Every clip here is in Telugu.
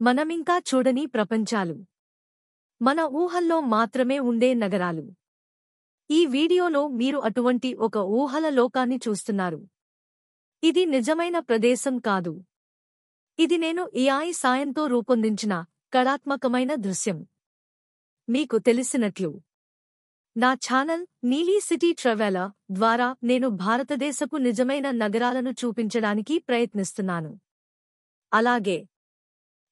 మనమింకా చూడని ప్రపంచాలు. మన ఊహల్లో మాత్రమే ఉండే నగరాలు. ఈ వీడియోలో మీరు అటువంటి ఒక ఊహల లోకాన్ని చూస్తున్నారు. ఇది నిజమైన ప్రదేశం కాదు. ఇది నేను AI సాయంతో రూపొందించిన కళాత్మకమైన దృశ్యం. మీకు తెలిసినట్లు నా ఛానల్ నీలీ సిటీ ట్రావెలర్ ద్వారా నేను భారతదేశపు నిజమైన నగరాలను చూపించడానికి ప్రయత్నిస్తున్నాను. అలాగే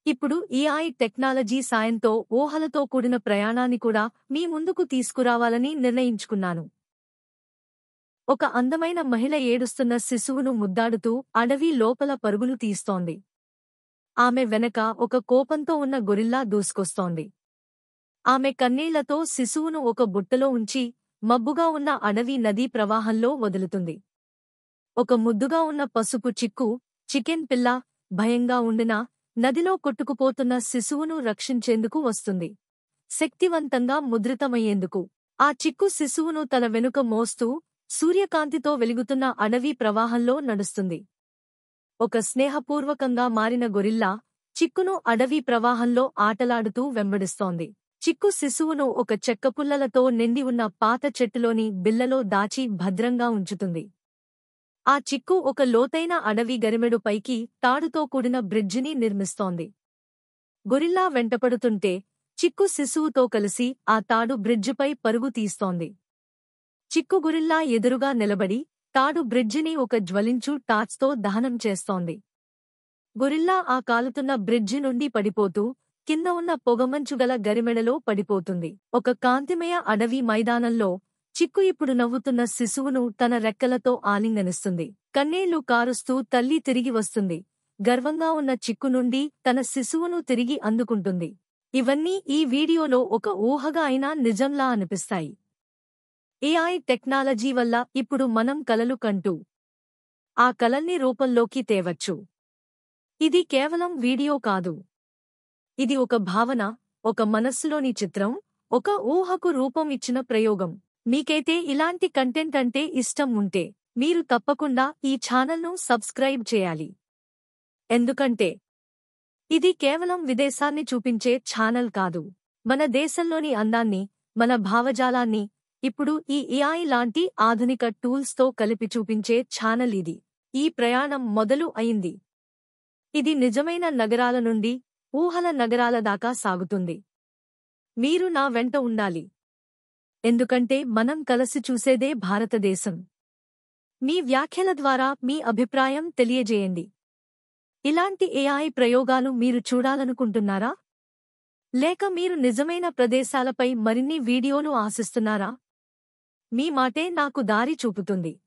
ఇప్పుడు AI టెక్నాలజీ సాయంతో ఊహలతో కూడిన ప్రయాణాన్ని కూడా మీ ముందుకు తీసుకురావాలని నిర్ణయించుకున్నాను. ఒక అందమైన మహిళ ఏడుస్తున్న శిశువును ముద్దాడుతూ అడవి లోపల పరుగులు తీస్తోంది. ఆమె వెనక ఒక కోపంతో ఉన్న గొరిల్లా దూసుకొస్తోంది. ఆమె కన్నీళ్లతో శిశువును ఒక బుట్టలో ఉంచి మబ్బుగా ఉన్న అడవి నదీ ప్రవాహంలో వదులుతుంది. ఒక ముద్దుగా ఉన్న పసుపు చికెన్ పిల్ల భయంగా ఉండిన నదిలో కొట్టుకుపోతున్న శిశువును రక్షించేందుకు వస్తుంది. శక్తివంతంగా ముద్రితమయ్యేందుకు ఆ చిక్కు శిశువును తన వెనుక మోస్తూ సూర్యకాంతితో వెలుగుతున్న అడవి ప్రవాహంలో నడుస్తుంది. ఒక స్నేహపూర్వకంగా మారిన గొరిల్లా చిక్కును అడవి ప్రవాహంలో ఆటలాడుతూ వెంబడిస్తోంది. చిక్కు శిశువును ఒక చెక్కపుల్లలతో నిండి ఉన్న పాత చెట్టులోని బిల్లలో దాచి భద్రంగా ఉంచుతుంది. ఆ చిక్కు ఒక లోతైన అడవి గరిమెడు పైకి తాడుతో కూడిన బ్రిడ్జిని నిర్మిస్తోంది. గొరిల్లా వెంటపడుతుంటే చిక్కు శిశువుతో కలిసి ఆ తాడు బ్రిడ్జిపై పరుగు తీస్తోంది. చిక్కు గొరిల్లా ఎదురుగా నిలబడి తాడు బ్రిడ్జిని ఒక జ్వలించు టార్చ్తో దహనం చేస్తోంది. గొరిల్లా ఆ కాలుతున్న బ్రిడ్జి నుండి పడిపోతూ కింద ఉన్న పొగమంచుగల గరిమెడలో పడిపోతుంది. ఒక కాంతిమయ అడవి మైదానంలో చిక్కు ఇప్పుడు నవ్వుతున్న శిశువును తన రెక్కలతో ఆలింగనిస్తుంది. కన్నీళ్లు కారుస్తూ తల్లి తిరిగి వస్తుంది. గర్వంగా ఉన్న చిక్కు నుండి తన శిశువును తిరిగి అందుకుంటుంది. ఇవన్నీ ఈ వీడియోలో ఒక ఊహగా అయినా నిజంలా అనిపిస్తాయి. AI టెక్నాలజీ వల్ల ఇప్పుడు మనం కలలు కంటూ ఆ కలల్ని రూపంలోకి తేవచ్చు. ఇది కేవలం వీడియో కాదు. ఇది ఒక భావన, ఒక మనస్సులోని చిత్రం, ఒక ఊహకు రూపం ఇచ్చిన ప్రయోగం. మీకైతే ఇలాంటి కంటెంట్ అంటే ఇష్టం ఉంటే మీరు తప్పకుండా ఈ ఛానల్ను సబ్స్క్రైబ్ చేయాలి. ఎందుకంటే ఇది కేవలం విదేశాన్ని చూపించే ఛానల్ కాదు. మన దేశంలోని అందాన్ని, మన భావజాలాన్ని ఇప్పుడు ఈ AI లాంటి ఆధునిక టూల్స్తో కలిపి చూపించే ఛానల్ ఇది. ఈ ప్రయాణం మొదలు అయింది. ఇది నిజమైన నగరాల నుండి ఊహల నగరాల దాకా సాగుతుంది. మీరు నా వెంట ఉండాలి. ఎందుకంటే మనం కలిసి చూసేదే భారతదేశం. మీ వ్యాఖ్యల ద్వారా మీ అభిప్రాయం తెలియజేయండి. ఇలాంటి AI ప్రయోగాలు మీరు చూడాలనుకుంటున్నారా? లేక మీరు నిజమైన ప్రదేశాలపై మరిన్ని వీడియోలు ఆశిస్తున్నారా? మీ మాటే నాకు దారి చూపుతుంది.